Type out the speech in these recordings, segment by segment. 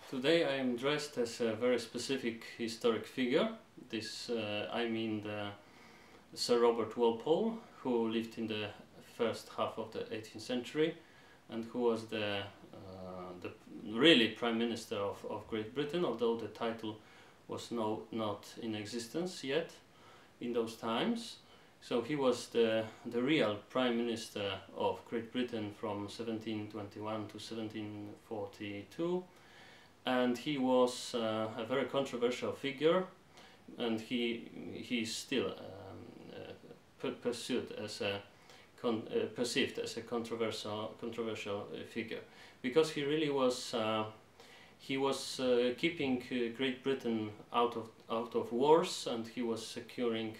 Today I am dressed as a very specific historic figure. I mean Sir Robert Walpole, who lived in the first half of the 18th century and who was the really Prime Minister of Great Britain, although the title was not in existence yet in those times. So he was the real Prime Minister of Great Britain from 1721 to 1742. And he was a very controversial figure, and he's still perceived as a controversial figure, because he really was keeping Great Britain out of wars, and he was securing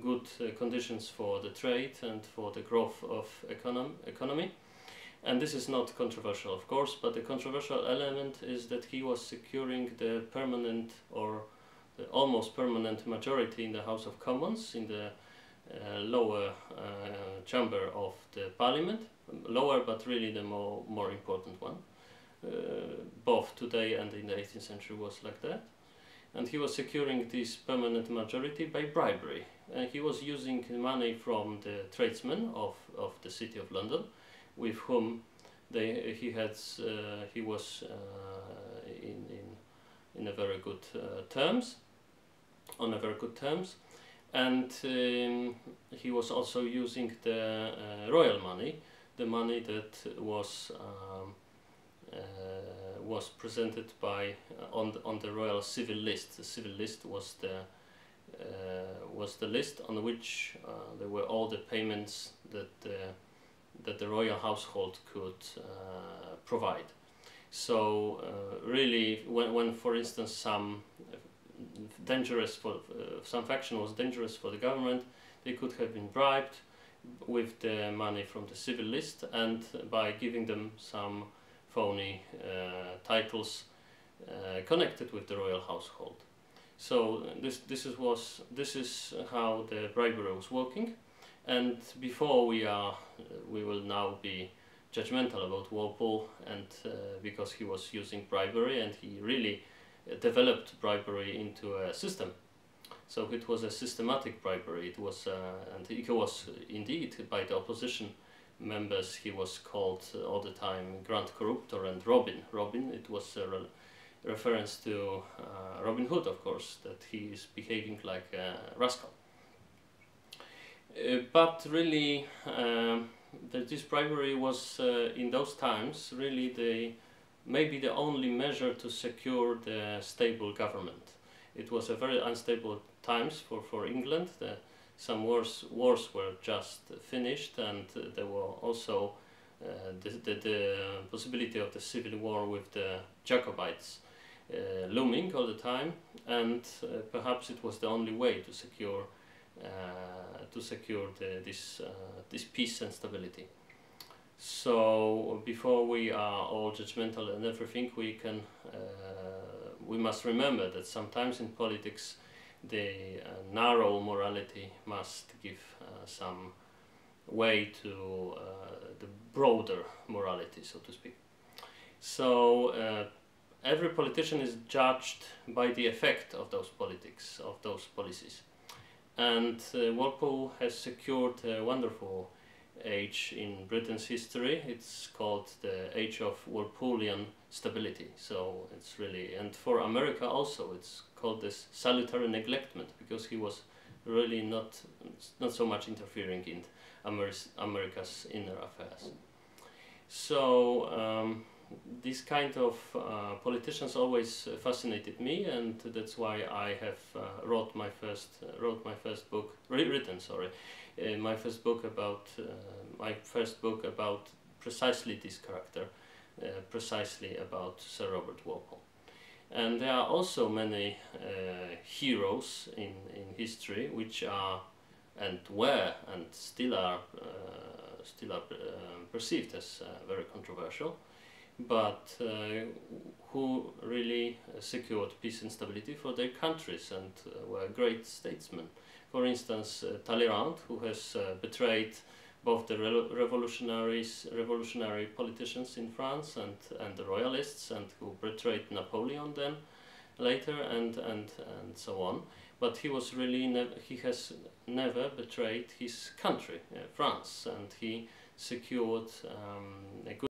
good conditions for the trade and for the growth of economy. And this is not controversial, of course, but the controversial element is that he was securing the permanent or the almost permanent majority in the House of Commons, in the lower chamber of the Parliament, lower but really the more important one. Both today and in the 18th century was like that. And he was securing this permanent majority by bribery. And he was using money from the tradesmen of the City of London, with whom he was in a very good terms, on a very good terms, and he was also using the royal money, the money that was presented by on the royal civil list. The civil list was the list on which there were all the payments that the royal household could provide. So really, when for instance some faction was dangerous for the government, they could have been bribed with the money from the civil list, and by giving them some phony titles connected with the royal household. So this is how the bribery was working. And before we will now be judgmental about Walpole, and because he was using bribery, and he really developed bribery into a system. So it was a systematic bribery. It was, and he was indeed, by the opposition members, he was called all the time Grand Corruptor and Robin. Robin, it was a reference to Robin Hood, of course, that he is behaving like a rascal. But really, this bribery was in those times really maybe the only measure to secure the stable government. It was a very unstable times for England. Some wars were just finished, and there were also the possibility of the civil war with the Jacobites looming all the time, and perhaps it was the only way to secure this peace and stability. So before we are all judgmental and everything, we must remember that sometimes in politics the narrow morality must give some way to the broader morality, so to speak. So every politician is judged by the effect of those politics, of those policies. And Walpole has secured a wonderful age in Britain's history. It's called the age of Walpolean stability. So it's really, and for America also, it's called this salutary neglectment, because he was really not so much interfering in America's inner affairs. So these kind of politicians always fascinated me, and that's why I have wrote my first book about precisely this character, precisely about Sir Robert Walpole. And there are also many heroes in history which are and were and still are perceived as very controversial, but who really secured peace and stability for their countries and were great statesmen. For instance, Talleyrand, who has betrayed both the revolutionary politicians in France and the royalists, and who betrayed Napoleon then later, and so on. But he was really he has never betrayed his country, France, and he secured a good